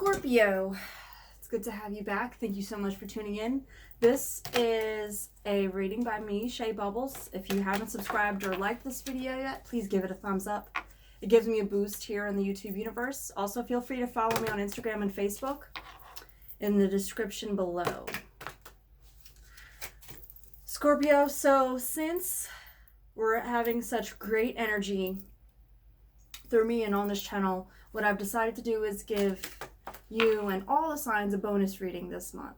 Scorpio, it's good to have you back. Thank you so much for tuning in. This is a reading by me, Shay Bubbles. If you haven't subscribed or liked this video yet, please give it a thumbs up. It gives me a boost here in the YouTube universe. Also, feel free to follow me on Instagram and Facebook in the description below. Scorpio, so since we're having such great energy through me and on this channel, what I've decided to do is give you and all the signs a bonus reading this month.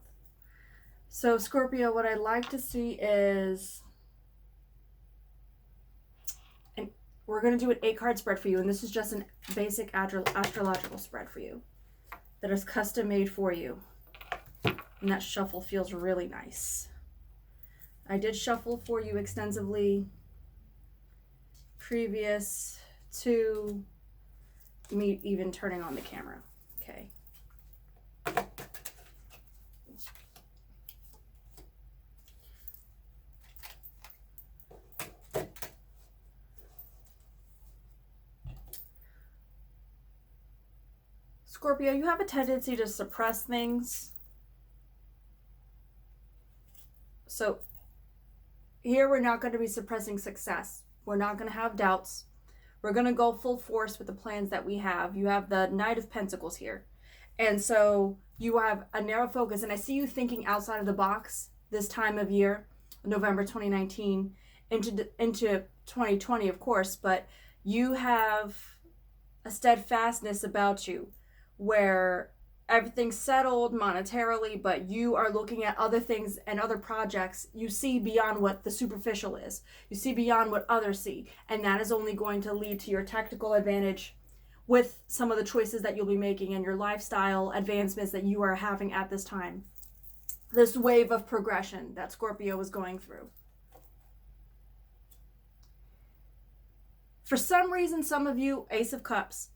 So Scorpio, what I'd like to see is, and we're going to do an 8-card spread for you, and this is just a basic astrological spread for you that is custom made for you. And that shuffle feels really nice. I did shuffle for you extensively previous to me even turning on the camera. Okay. Scorpio, you have a tendency to suppress things. So here we're not going to be suppressing success. We're not going to have doubts. We're going to go full force with the plans that we have. You have the Knight of Pentacles here. And so you have a narrow focus. And I see you thinking outside of the box this time of year, November 2019, into 2020, of course. But you have a steadfastness about you where everything's settled monetarily, but you are looking at other things and other projects. You see beyond what the superficial is. You see beyond what others see. And that is only going to lead to your tactical advantage with some of the choices that you'll be making and your lifestyle advancements that you are having at this time. This wave of progression that Scorpio is going through. For some reason, some of you, Ace of Cups,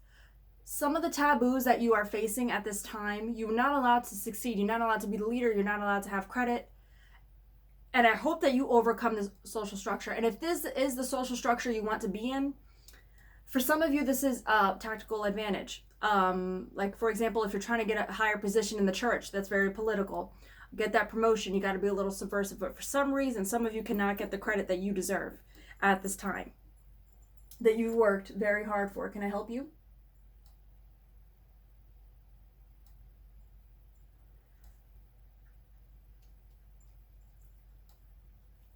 some of the taboos that you are facing at this time, you're not allowed to succeed. You're not allowed to be the leader. You're not allowed to have credit. And I hope that you overcome this social structure. And if this is the social structure you want to be in, for some of you, this is a tactical advantage. Like, for example, if you're trying to get a higher position in the church, that's very political. Get that promotion, you got to be a little subversive. But for some reason, some of you cannot get the credit that you deserve at this time, that you've worked very hard for. Can I help you?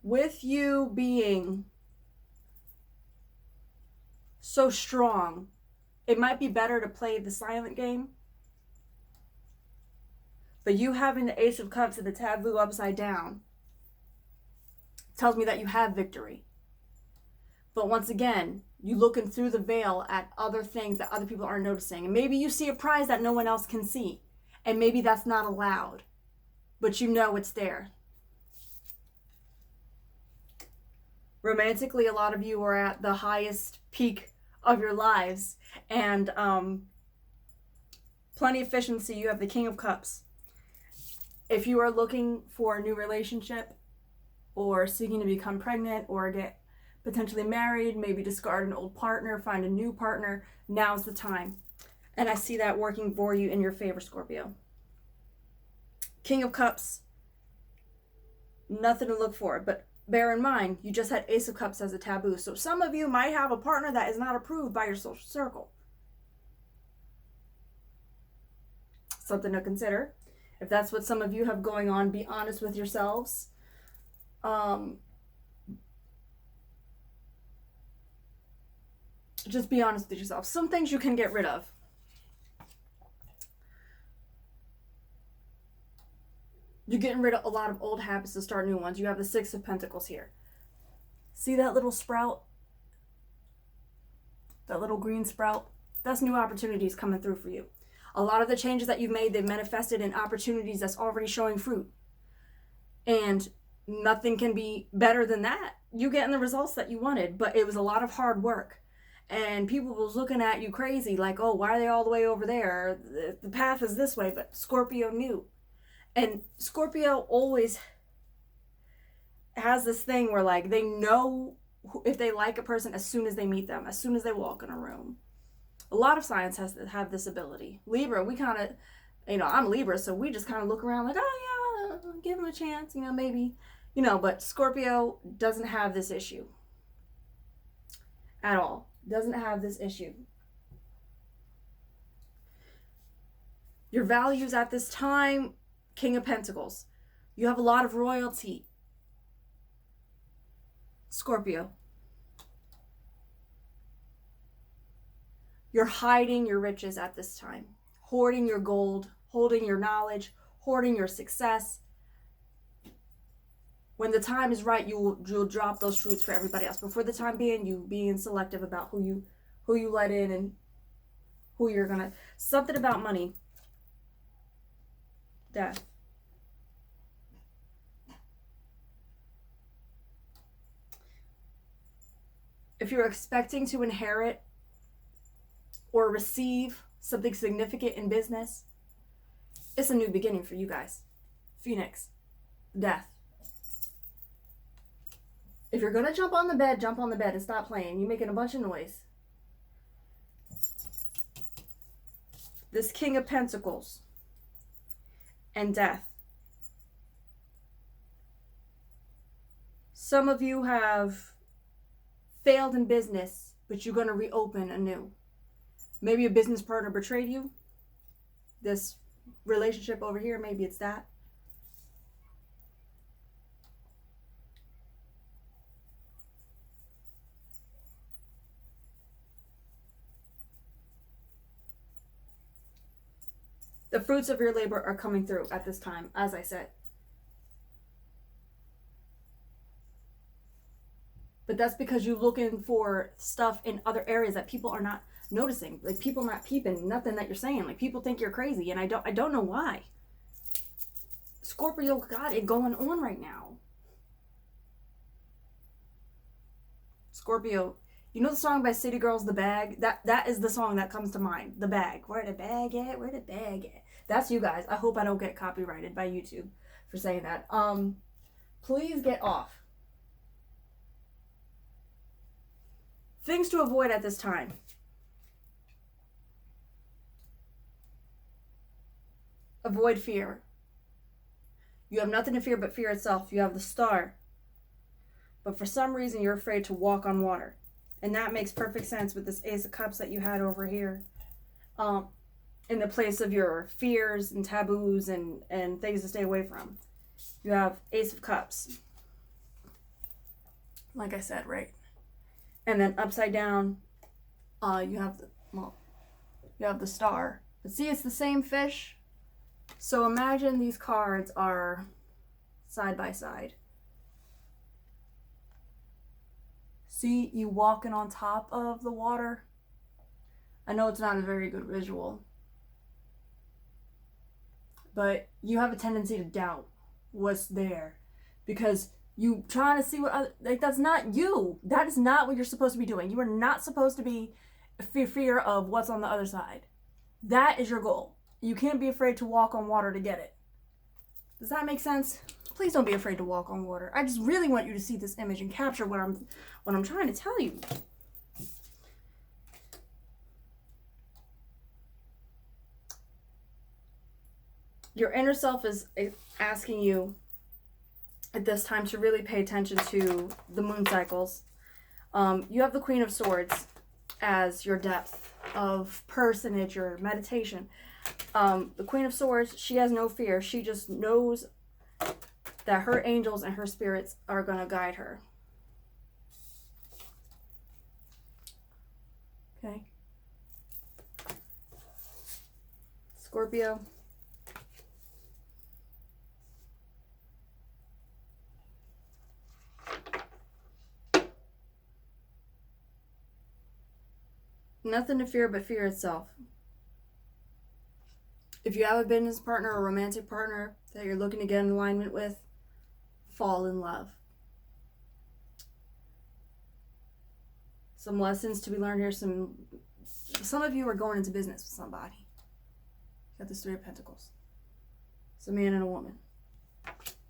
With you being so strong, it might be better to play the silent game. But you having the Ace of Cups and the taboo upside down tells me that you have victory. But once again, you looking through the veil at other things that other people aren't noticing. And maybe you see a prize that no one else can see. And maybe that's not allowed. But you know it's there. Romantically, a lot of you are at the highest peak of your lives. And plenty of efficiency. You have the King of Cups. If you are looking for a new relationship or seeking to become pregnant or get potentially married, maybe discard an old partner, find a new partner, now's the time. And I see that working for you in your favor, Scorpio. King of Cups, nothing to look for, but bear in mind, you just had Ace of Cups as a taboo. So some of you might have a partner that is not approved by your social circle. Something to consider. If that's what some of you have going on, be honest with yourselves. Just be honest with yourself. Some things you can get rid of. You're getting rid of a lot of old habits to start new ones. You have the Six of Pentacles here. See that little sprout? That little green sprout? That's new opportunities coming through for you. A lot of the changes that you've made, they've manifested in opportunities that's already showing fruit. And nothing can be better than that. You getting the results that you wanted, but it was a lot of hard work. And people was looking at you crazy, like, oh, why are they all the way over there? The path is this way, but Scorpio knew. And Scorpio always has this thing where, like, they know if they like a person as soon as they meet them, as soon as they walk in a room. A lot of signs have this ability. Libra, we kind of You know, I'm Libra, so we just kind of look around like, oh yeah, give him a chance, you know, maybe. You know, but Scorpio doesn't have this issue at all. Doesn't have this issue. Your values at this time, King of Pentacles. You have a lot of royalty. Scorpio. You're hiding your riches at this time. Hoarding your gold, holding your knowledge, hoarding your success. When the time is right, you'll drop those fruits for everybody else. But for the time being, you being selective about who you let in and who you're gonna. Something about money. Death. If you're expecting to inherit or receive something significant in business, it's a new beginning for you guys. Phoenix. Death. If you're gonna jump on the bed and stop playing. You're making a bunch of noise. This King of Pentacles and Death. Some of you have failed in business, but you're gonna reopen anew. Maybe a business partner betrayed you. This relationship over here, maybe it's that. The fruits of your labor are coming through at this time, as I said. But that's because you're looking for stuff in other areas that people are not noticing. Like, people not peeping nothing that you're saying. Like, people think you're crazy, and I don't know why. Scorpio got it going on right now. Scorpio, you know the song by City Girls, The Bag? That is the song that comes to mind. The Bag. Where the bag at? Where the bag at? That's you guys. I hope I don't get copyrighted by YouTube for saying that. Please get off. Things to avoid at this time. Avoid fear. You have nothing to fear but fear itself. You have the Star. But for some reason, you're afraid to walk on water. And that makes perfect sense with this Ace of Cups that you had over here. In the place of your fears and taboos and things to stay away from. You have Ace of Cups. Like I said, right? And then upside down, you have the Star. But see, it's the same fish. So imagine these cards are side by side. See, you walking on top of the water. I know it's not a very good visual, but you have a tendency to doubt what's there because you trying to see what other, like, that's not you. That is not what you're supposed to be doing. You are not supposed to be fear of what's on the other side. That is your goal. You can't be afraid to walk on water to get it. Does that make sense? Please don't be afraid to walk on water. I just really want you to see this image and capture what I'm trying to tell you. Your inner self is asking you at this time to really pay attention to the moon cycles. You have the Queen of Swords as your depth of personage or meditation. The Queen of Swords, she has no fear. She just knows that her angels and her spirits are going to guide her. Okay. Scorpio. Nothing to fear but fear itself. If you have a business partner or romantic partner that you're looking to get in alignment with, fall in love. Some lessons to be learned here. Some of you are going into business with somebody. You got this Three of Pentacles. It's a man and a woman.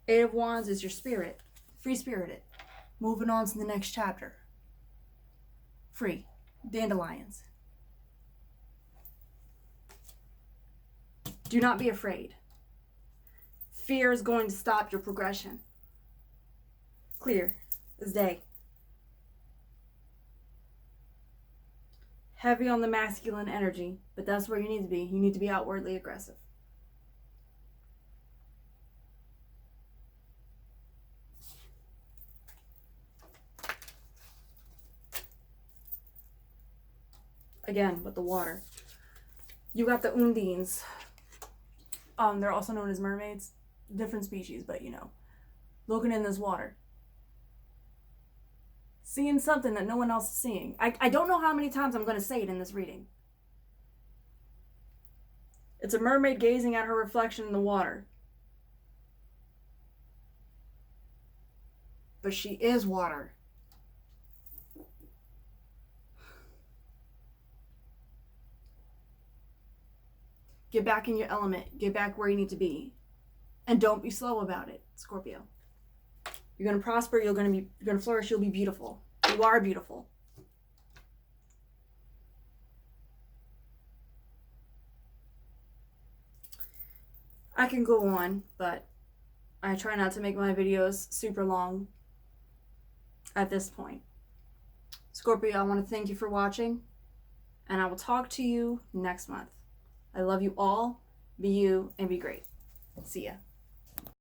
Eight of Wands is your spirit. Free-spirited. Moving on to the next chapter. Free. Dandelions. Do not be afraid. Fear is going to stop your progression. Clear as day. Heavy on the masculine energy, but that's where you need to be. You need to be outwardly aggressive. Again, with the water. You got the undines. They're also known as mermaids. Different species, but you know. Looking in this water. Seeing something that no one else is seeing. I don't know how many times I'm going to say it in this reading. It's a mermaid gazing at her reflection in the water. But she is water. Get back in your element. Get back where you need to be. And don't be slow about it, Scorpio. You're going to prosper. You're going to flourish. You'll be beautiful. You are beautiful. I can go on, but I try not to make my videos super long at this point. Scorpio, I want to thank you for watching, and I will talk to you next month. I love you all. Be you and be great. See ya.